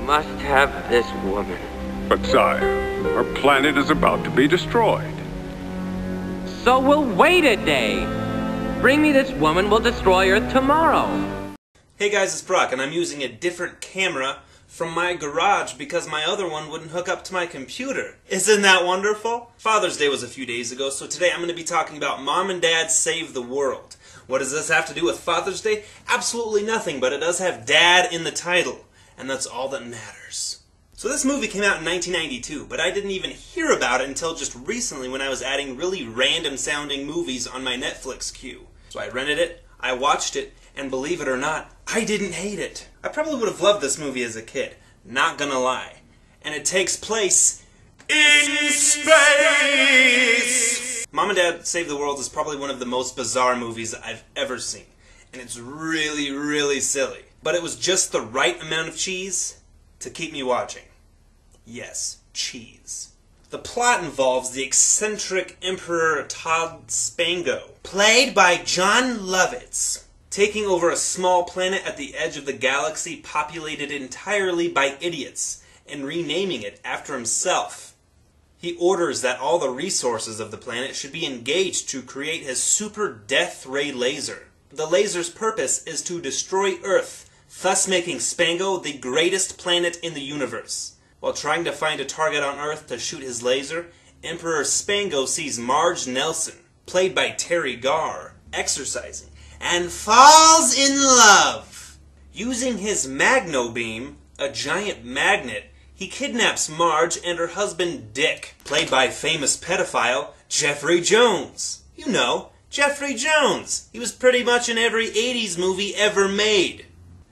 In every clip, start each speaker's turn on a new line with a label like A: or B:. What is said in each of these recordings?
A: must have this woman.
B: But sire, our planet is about to be destroyed.
A: So we'll wait a day. Bring me this woman, we'll destroy Earth tomorrow.
C: Hey guys, it's Brock, and I'm using a different camera from my garage because my other one wouldn't hook up to my computer. Isn't that wonderful? Father's Day was a few days ago, so today I'm going to be talking about Mom and Dad Save the World. What does this have to do with Father's Day? Absolutely nothing, but it does have Dad in the title, and that's all that matters. So this movie came out in 1992, but I didn't even hear about it until just recently when I was adding really random sounding movies on my Netflix queue. So I rented it, I watched it, and believe it or not, I didn't hate it. I probably would have loved this movie as a kid, not gonna lie. And it takes place in space! Mom and Dad Save the World is probably one of the most bizarre movies I've ever seen. And it's really, really silly. But it was just the right amount of cheese to keep me watching. Yes, cheese. The plot involves the eccentric Emperor Todd Spango, played by Jon Lovitz, taking over a small planet at the edge of the galaxy populated entirely by idiots, and renaming it after himself. He orders that all the resources of the planet should be engaged to create his super death ray laser. The laser's purpose is to destroy Earth, thus making Spango the greatest planet in the universe. While trying to find a target on Earth to shoot his laser, Emperor Spango sees Marge Nelson, played by Terry Garr, exercising, and falls in love. Using his Magno Beam, a giant magnet, he kidnaps Marge and her husband Dick, played by famous pedophile Jeffrey Jones. You know, Jeffrey Jones. He was pretty much in every 80s movie ever made.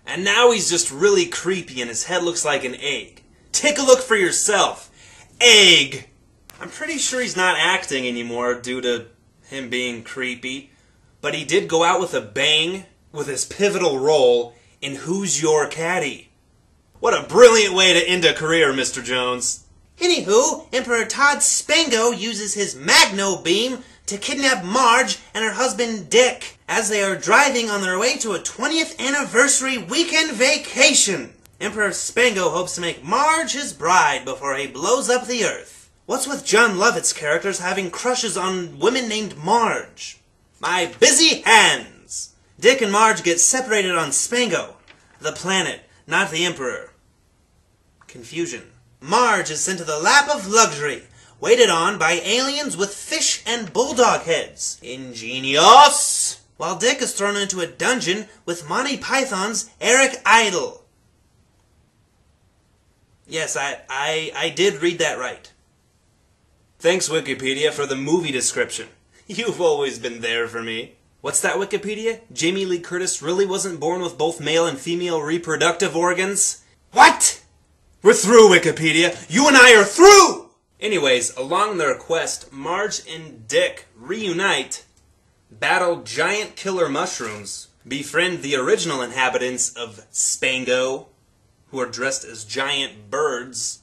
C: And now he's just really creepy and his head looks like an egg. Take a look for yourself. Egg! I'm pretty sure he's not acting anymore due to him being creepy. But he did go out with a bang with his pivotal role in Who's Your Caddy? What a brilliant way to end a career, Mr. Jones. Anywho, Emperor Todd Spango uses his Magno Beam to kidnap Marge and her husband Dick as they are driving on their way to a 20th anniversary weekend vacation. Emperor Spango hopes to make Marge his bride before he blows up the Earth. What's with Jon Lovitz's characters having crushes on women named Marge? My busy hands! Dick and Marge get separated on Spango, the planet, not the Emperor. Confusion. Marge is sent to the lap of luxury, waited on by aliens with fish and bulldog heads. Ingenious! While Dick is thrown into a dungeon with Monty Python's Eric Idle. Yes, I did read that right. Thanks, Wikipedia, for the movie description. You've always been there for me. What's that, Wikipedia? Jamie Lee Curtis really wasn't born with both male and female reproductive organs? What? We're through, Wikipedia. You and I are through! Anyways, along their quest, Marge and Dick reunite, battle giant killer mushrooms, befriend the original inhabitants of Spango, who are dressed as giant birds,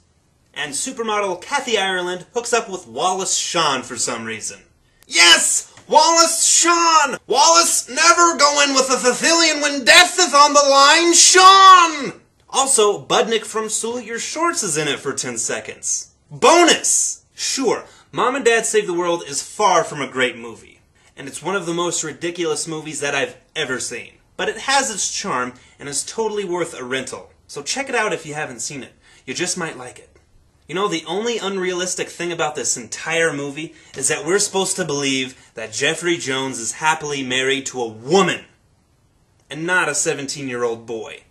C: and supermodel Kathy Ireland hooks up with Wallace Shawn for some reason. Yes! Wallace Shawn! Wallace never go in with a Sicilian when death is on the line, Shawn! Also, Budnick from Salute Your Shorts is in it for 10 seconds. Bonus! Sure, Mom and Dad Save the World is far from a great movie, and it's one of the most ridiculous movies that I've ever seen. But it has its charm, and is totally worth a rental. So check it out if you haven't seen it. You just might like it. You know, the only unrealistic thing about this entire movie is that we're supposed to believe that Jeffrey Jones is happily married to a woman, and not a 17-year-old boy.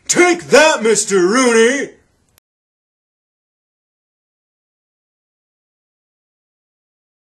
C: Take that, Mr. Rooney!